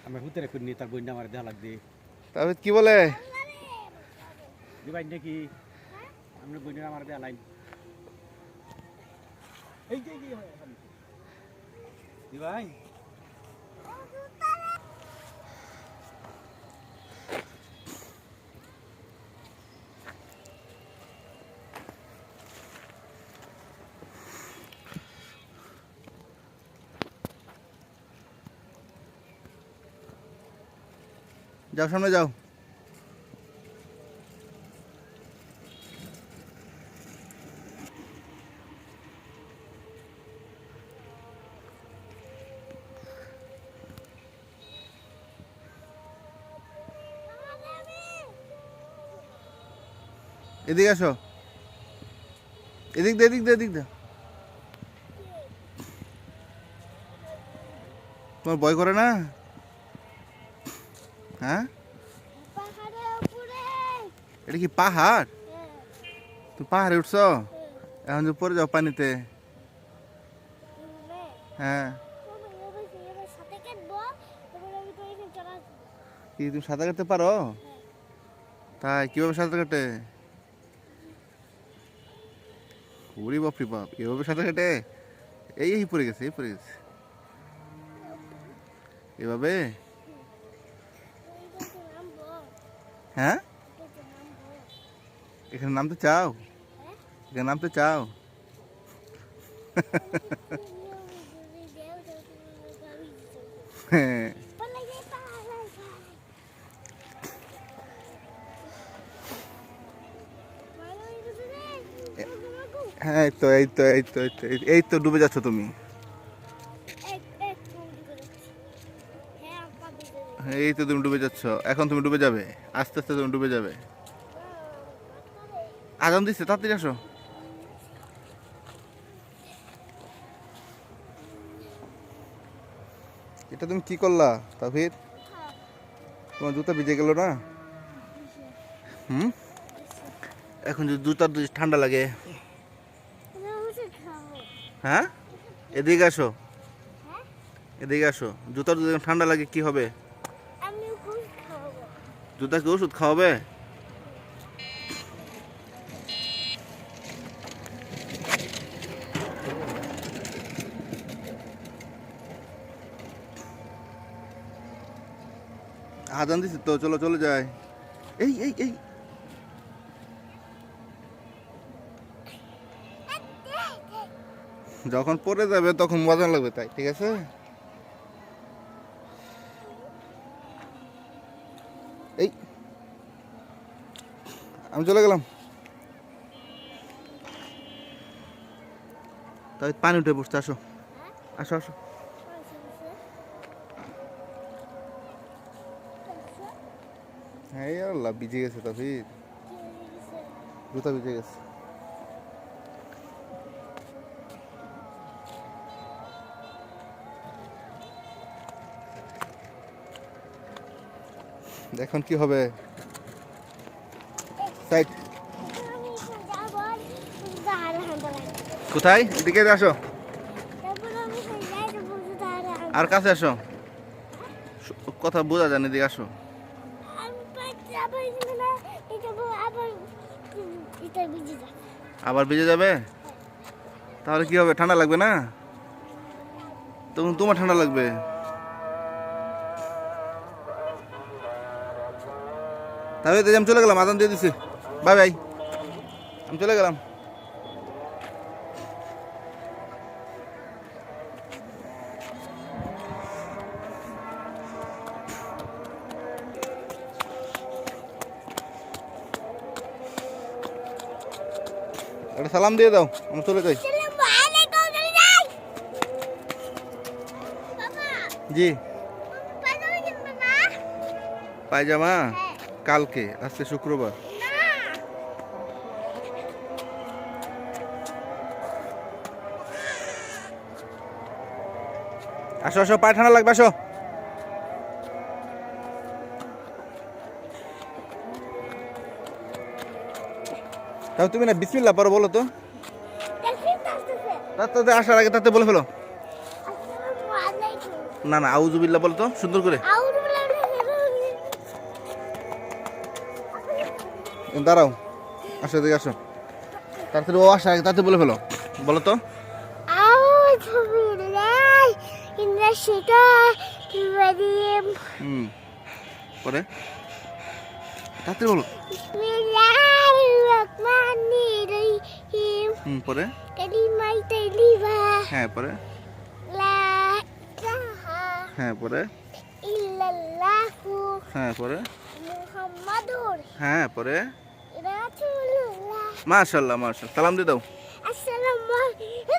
আমার হুতেরে করিনি তার বইনা আমার দেওয়া লাগবে। তবে কি বলে দিবাই নাকি আমরা বইনা আমার দেওয়া লাইন এই যে দিবাই যাও সামনে যাও। এদিকে আসো, এদিক দে এদিক দে এদিক দে। তোমার ভয় করে না? হ্যাঁ, এটা কি পাহাড়? তুমি পাহাড়ে উঠছো? এখন যে পরে যাও পানিতে। হ্যাঁ, কি তুমি সাঁতার কাটতে পারো? তাই কিভাবে সাঁতার কাটে? ওরে বাপ রে বাপ, এভাবে সাঁতার কাটে? এই এই পড়ে গেছে, এই পড়ে গেছে। এভাবে? হ্যাঁ, এখানে নামতে চাও? এখানে নামতে চাও? হ্যাঁ, হ্যাঁ, এই তো এই তো এই তো এই তো এই তো ডুবে যাচ্ছ তুমি। এই তো তুমি ডুবে যাচ্ছ, এখন তুমি ডুবে যাবে, আস্তে আস্তে তুমি ডুবে যাবে। আজান দিচ্ছে, তাড়াতাড়ি আসো। এটা তুমি কি করলা তাফির? তোমার জুতা ভিজে গেল না? হুম, এখন যদি জুতার যদি ঠান্ডা লাগে? হ্যাঁ, এদিকে আসো, এদিকে আসো। জুতার যদি ঠান্ডা লাগে কি হবে? জুতাকে ওষুধ খাওয়াবে? আজান দিচ্ছে তো, চলো চলে যায়। এই এই এই যখন পড়ে যাবে তখন মজা লাগবে, তাই ঠিক আছে। এই আমি চলে গেলাম। তাই পানি উঠে বসতে, আসো আসো আসো। হ্যাঁ আল্লাহ, ভিজে গেছে তাফির, জুতা ভিজে গেছে। এখন কি হবে? সাইড কোথায়? এদিকে আসো, আর কাছে আসো, কথা বোঝা যায় না, এদিকে আসো। আবার ভিজে যাবে? তাহলে কি হবে? ঠান্ডা লাগবে না? তখন তোমার ঠান্ডা লাগবে। তাহলে আমি চলে গেলাম, আজান দিয়ে দিছি, বাই বাই, আমি চলে গেলাম। একটা সালাম দিয়ে দাও, আমি চলে যাই। জি, পায়জামা কালকে, আজকে শুক্রবার। আসো আসো, পায়ে ঠান্ডা লাগবে, আসো। তাহলে তুমি না বিসমিল্লাহ পড়ো, বলো তো। তাতে আসার আগে তাতে বলে ফেলো। না না, আউযুবিল্লাহ বলো তো সুন্দর করে। দাঁড়াও, আসো এদিকে আসো, তাড়াতাড়ি ও আসা, তাড়াতাড়ি বলে ফেলো, বলো তো। আউযু বিল্লাহি মিনাশ শাইতানির রাজিম। পরে তাড়াতাড়ি বলো। বিসমিল্লাহির রহমানির রহিম। পরে কালিমায়ে তাইয়্যিবা। হ্যাঁ পরে লা ইলাহা হ্যাঁ পরে ইল্লাল্লাহু হ্যাঁ পরে মুহাম্মাদুর হ্যাঁ পরে রাসূলুল্লাহ। মাশাআল্লাহ মাশাআল্লাহ, সালাম দিয়ে দাও। আসসালামু আলাইকুম।